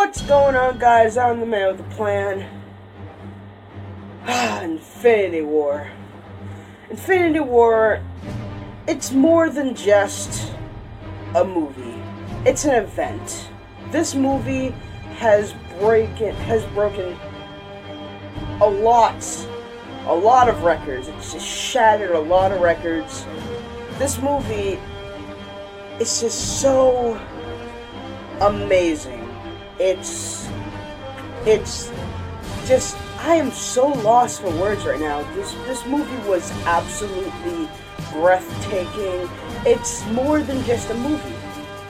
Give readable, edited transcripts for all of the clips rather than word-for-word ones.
What's going on, guys? I'm the man with the plan. Infinity War. Infinity War, it's more than just a movie. It's an event. This movie has broken a lot of records. It's just shattered a lot of records. This movie is just so amazing. It's just, I am so lost for words right now. This movie was absolutely breathtaking. It's more than just a movie.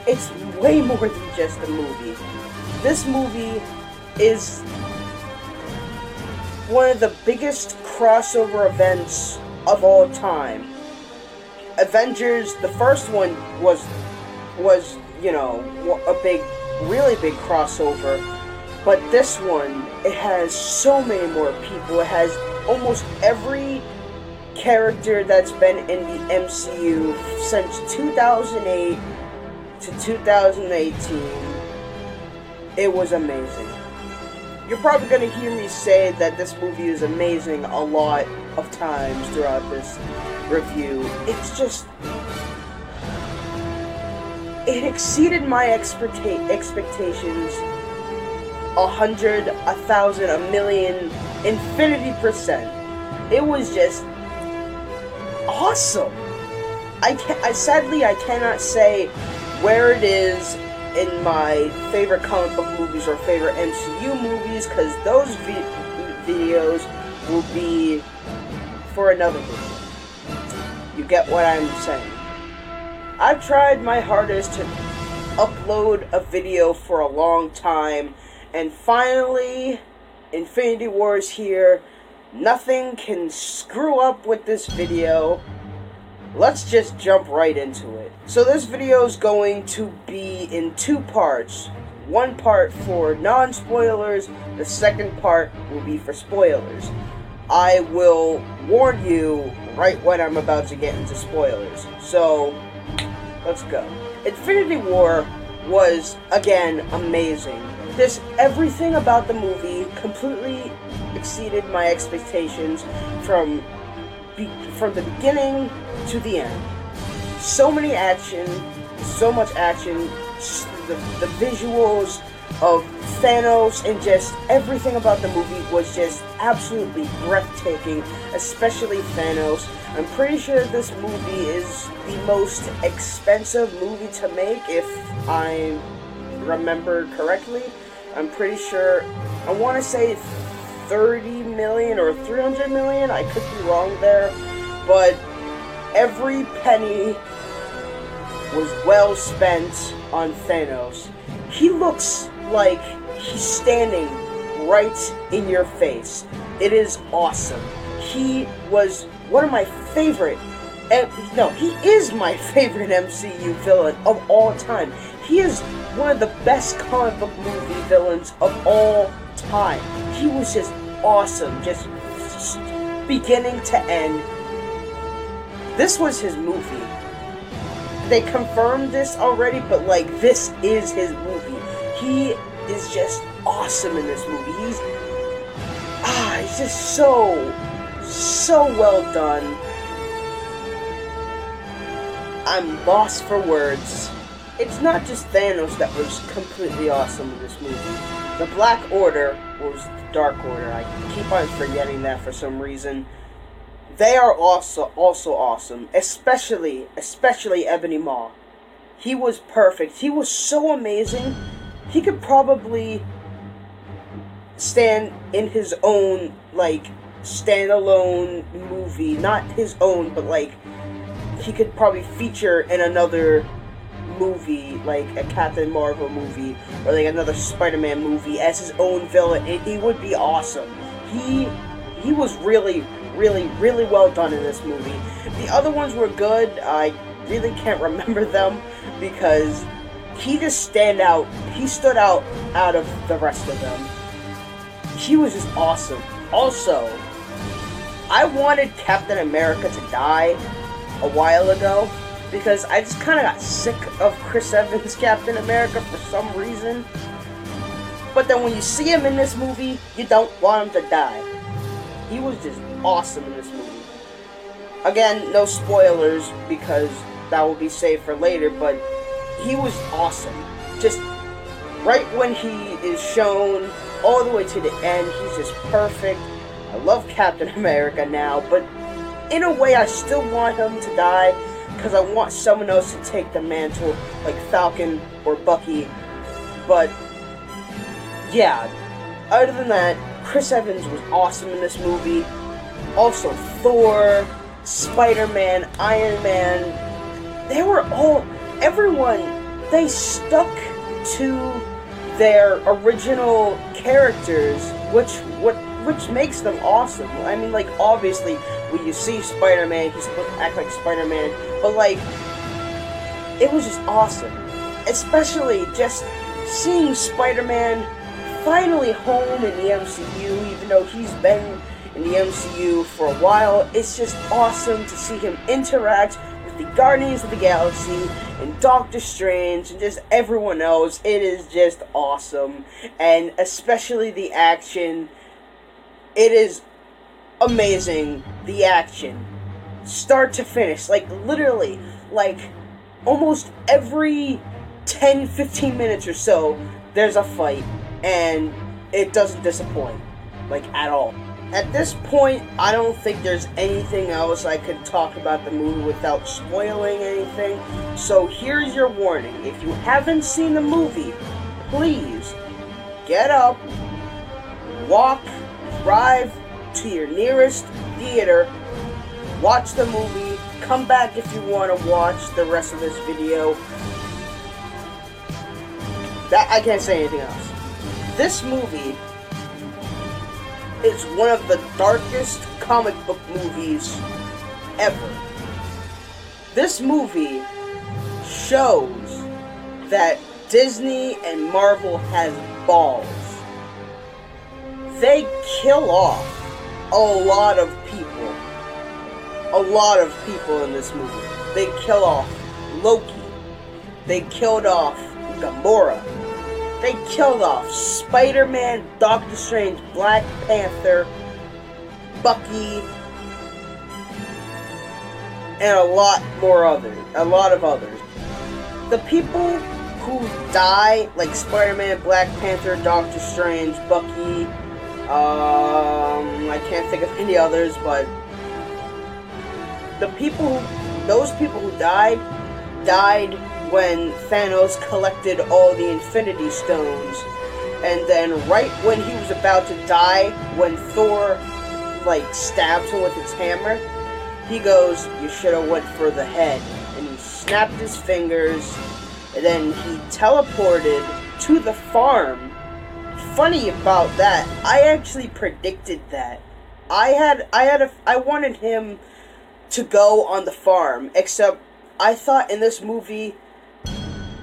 It's way more than just a movie. This movie is one of the biggest crossover events of all time. Avengers, the first one was a really big crossover, but this one, it has so many more people. It has almost every character that's been in the MCU since 2008 to 2018. It was amazing. You're probably going to hear me say that this movie is amazing a lot of times throughout this review. It's just, it exceeded my expectations 100, 1,000, a million, infinity%. It was just awesome. I cannot say where it is in my favorite comic book movies or favorite MCU movies, because those videos will be for another video. You get what I'm saying? I've tried my hardest to upload a video for a long time, and finally, Infinity War is here. Nothing can screw up with this video. Let's just jump right into it. So this video is going to be in two parts. One part for non-spoilers, the second part will be for spoilers. I will warn you right when I'm about to get into spoilers. So, let's go. Infinity War was, again, amazing. Everything about the movie completely exceeded my expectations from the beginning to the end. So much action, the visuals of Thanos and just everything about the movie was just absolutely breathtaking, especially Thanos. I'm pretty sure this movie is the most expensive movie to make, if I remember correctly. I'm pretty sure, I want to say 30 million or 300 million, I could be wrong there, but every penny was well spent on Thanos. He looks like he's standing right in your face. It is awesome. He was one of my favorite, he is my favorite MCU villain of all time. He is one of the best comic book movie villains of all time. He was just awesome, just beginning to end. This was his movie. They confirmed this already, but this is his movie. He is just awesome in this movie. He's just so well done. I'm lost for words. It's not just Thanos that was completely awesome in this movie. The Black Order, or was the Dark Order, I keep on forgetting that for some reason. They are also awesome, especially Ebony Maw. He was perfect. He was so amazing. He could probably stand in his own, standalone movie. Not his own, but, he could probably feature in another movie, like a Captain Marvel movie, or another Spider-Man movie as his own villain. He would be awesome. He was really well done in this movie. The other ones were good. I really can't remember them because he stood out of the rest of them. He was just awesome. Also, I wanted Captain America to die a while ago because I just kind of got sick of Chris Evans' Captain America for some reason. But then when you see him in this movie, you don't want him to die. He was just awesome in this movie. Again, no spoilers because that will be saved for later, but he was awesome. Just right when he is shown all the way to the end, he's just perfect. I love Captain America now, but in a way I still want him to die because I want someone else to take the mantle, like Falcon or Bucky. But yeah, other than that, Chris Evans was awesome in this movie. Also Thor, Spider-Man, Iron Man, everyone, they stuck to their original characters, which makes them awesome. I mean, like, obviously, when you see Spider-Man, he's supposed to act like Spider-Man, but, like, it was just awesome. Especially just seeing Spider-Man finally home in the MCU, even though he's been in the MCU for a while. It's just awesome to see him interact with the Guardians of the Galaxy and Doctor Strange and just everyone else. It is just awesome. And especially the action. It is amazing, the action. Start to finish. Like, literally, like, almost every 10-15 minutes or so, there's a fight. And it doesn't disappoint. Like, at all. At this point, I don't think there's anything else I could talk about the movie without spoiling anything. So here's your warning. If you haven't seen the movie, please get up, walk, drive to your nearest theater, watch the movie, come back if you want to watch the rest of this video. I can't say anything else. This movie is one of the darkest comic book movies ever. This movie shows that Disney and Marvel has balls. They kill off a lot of people. A lot of people in this movie. They kill off Loki. They killed off Gamora. They killed off Spider-Man, Doctor Strange, Black Panther, Bucky, and a lot of others. The people who die, like Spider-Man, Black Panther, Doctor Strange, Bucky, I can't think of any others, but those people who died when Thanos collected all the Infinity Stones, and then right when he was about to die, when Thor, like, stabs him with his hammer, he goes, "You should have went for the head," and he snapped his fingers, and then he teleported to the farm. Funny about that, I actually predicted that. I wanted him to go on the farm, except I thought in this movie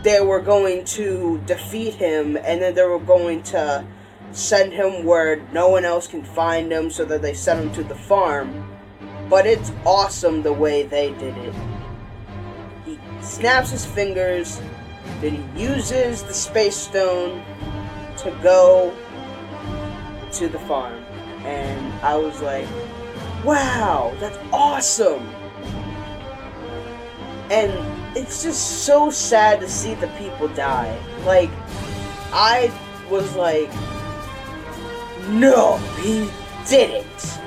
they were going to defeat him, and then they were going to send him where no one else can find him, so that they sent him to the farm. But it's awesome the way they did it. He snaps his fingers, then he uses the Space Stone to go to the farm. And I was like, wow, that's awesome! And it's just so sad to see the people die. Like, I was like, no, he didn't.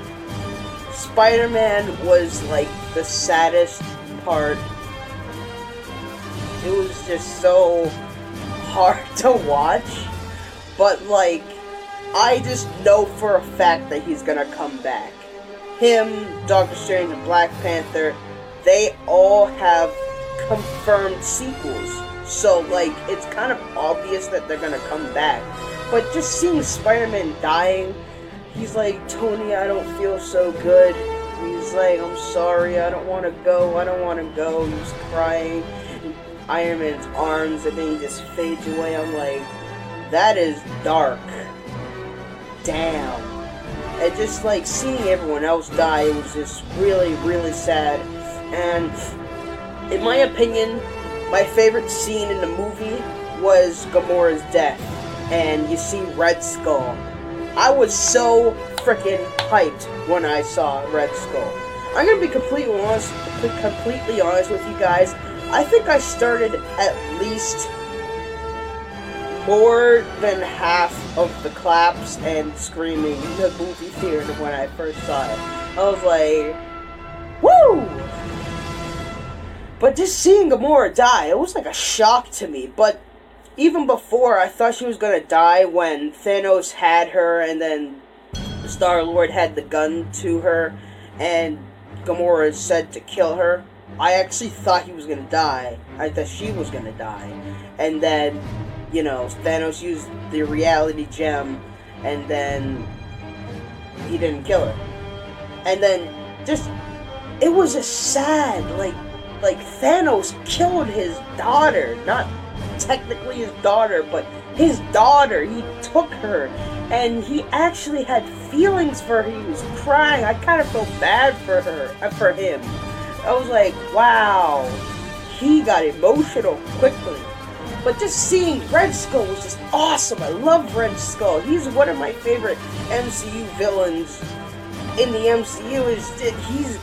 Spider-Man was, like, the saddest part. It was just so hard to watch. But, like, I just know for a fact that he's gonna come back. Him, Doctor Strange, and Black Panther, they all have confirmed sequels. So, like, it's kind of obvious that they're gonna come back. But just seeing Spider-Man dying, he's like, "Tony, I don't feel so good." He's like, "I'm sorry, I don't want to go. He's crying. Iron Man's arms, and then he just fades away. I'm like, that is dark. Damn. And just, like, seeing everyone else die, it was just really, really sad. And in my opinion, my favorite scene in the movie was Gamora's death. and you see Red Skull. I was so freaking hyped when I saw Red Skull. I'm gonna be completely honest with you guys. I think I started at least more than half of the claps and screaming in the movie theater when I first saw it. I was like, woo! But just seeing Gamora die, it was like a shock to me. But even before, I thought she was gonna die when Thanos had her and then Star-Lord had the gun to her and Gamora said to kill her. I actually thought he was gonna die. I thought she was gonna die. And then, you know, Thanos used the reality gem and then he didn't kill her. And then just, it was a sad, like Thanos killed his daughter. Not technically his daughter, but his daughter. He took her and he actually had feelings for her. He was crying. I kind of felt bad for him. I was like, wow, he got emotional quickly. But just seeing Red Skull was just awesome. I love Red Skull. He's one of my favorite MCU villains in the MCU.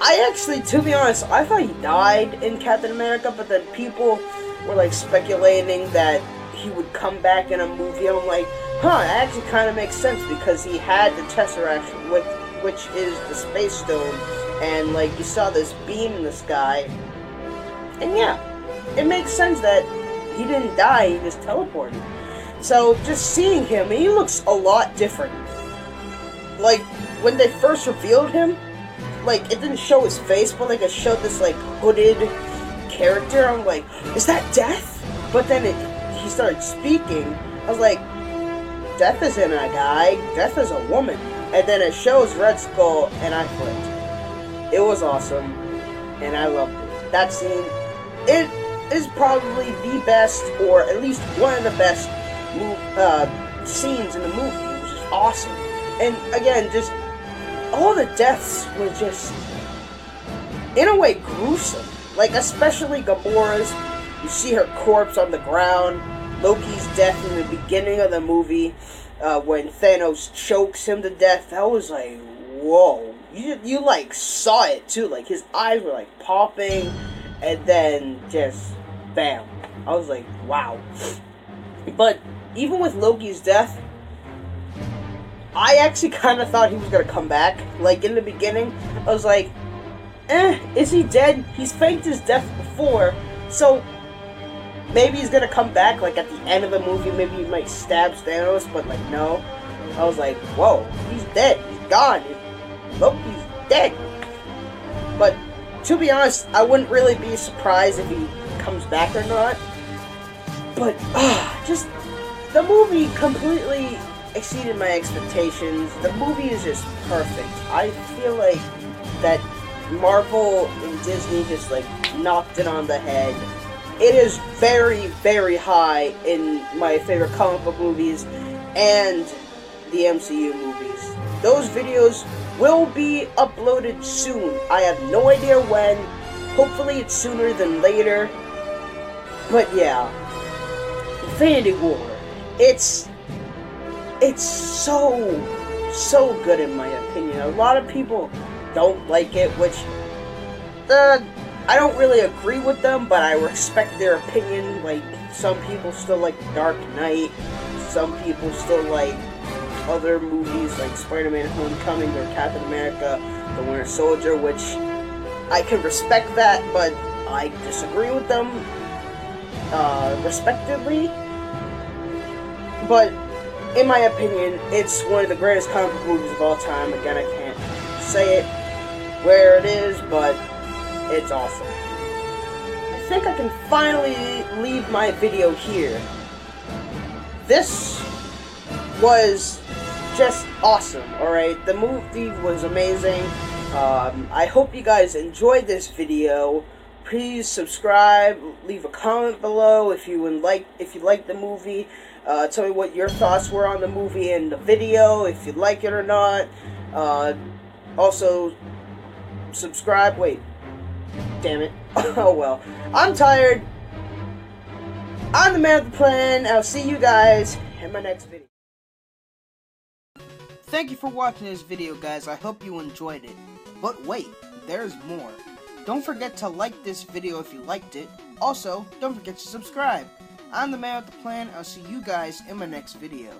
I actually, to be honest, I thought he died in Captain America, but then people were like speculating that he would come back in a movie. I'm like, that actually kind of makes sense because he had the Tesseract, which is the Space Stone, and like you saw this beam in the sky, and yeah, it makes sense that he didn't die, he just teleported. So just seeing him, he looks a lot different. Like when they first revealed him, like it didn't show his face, but like it showed this like hooded character. I'm like, is that Death? But then he started speaking. I was like, Death isn't a guy, Death is a woman. And then it shows Red Skull, and I flipped. It was awesome, and I loved it. That scene, it is probably the best, or at least one of the best scenes in the movie. It was just awesome. And again, just all the deaths were just, in a way, gruesome. Like, especially Gamora's. You see her corpse on the ground. Loki's death in the beginning of the movie, when Thanos chokes him to death. That was like, whoa. You like saw it too. Like his eyes were like popping, and then just bam. I was like, wow. But even with Loki's death, I actually kind of thought he was gonna come back. Like in the beginning, I was like, is he dead? He's faked his death before, so maybe he's gonna come back. Like at the end of the movie, maybe he might stab Thanos. But like no, I was like, whoa, he's dead. He's gone. Loki's dead. But to be honest, I wouldn't really be surprised if he comes back or not. But just the movie completely exceeded my expectations. The movie is just perfect. I feel like that Marvel and Disney just like knocked it on the head. It is very, very high in my favorite comic book movies and the MCU movies. Those videos will be uploaded soon. I have no idea when. Hopefully it's sooner than later. But yeah, Infinity War. It's so good in my opinion. A lot of people don't like it, which I don't really agree with them, but I respect their opinion. Like, some people still like Dark Knight, some people still like other movies like Spider-Man Homecoming or Captain America, The Winter Soldier, which I can respect that, but I disagree with them, respectively. But in my opinion, it's one of the greatest comic book movies of all time. Again, I can't say it where it is, but it's awesome. I think I can finally leave my video here. This was just awesome, alright? The movie was amazing. I hope you guys enjoyed this video. Please subscribe, leave a comment below if you like the movie. Tell me what your thoughts were on the movie and the video, if you like it or not. Also, subscribe. Wait. Damn it. Oh well. I'm tired. I'm the man with the plan. I'll see you guys in my next video. Thank you for watching this video, guys. I hope you enjoyed it. But wait, there's more. Don't forget to like this video if you liked it. Also, don't forget to subscribe. I'm the man with the plan. I'll see you guys in my next video.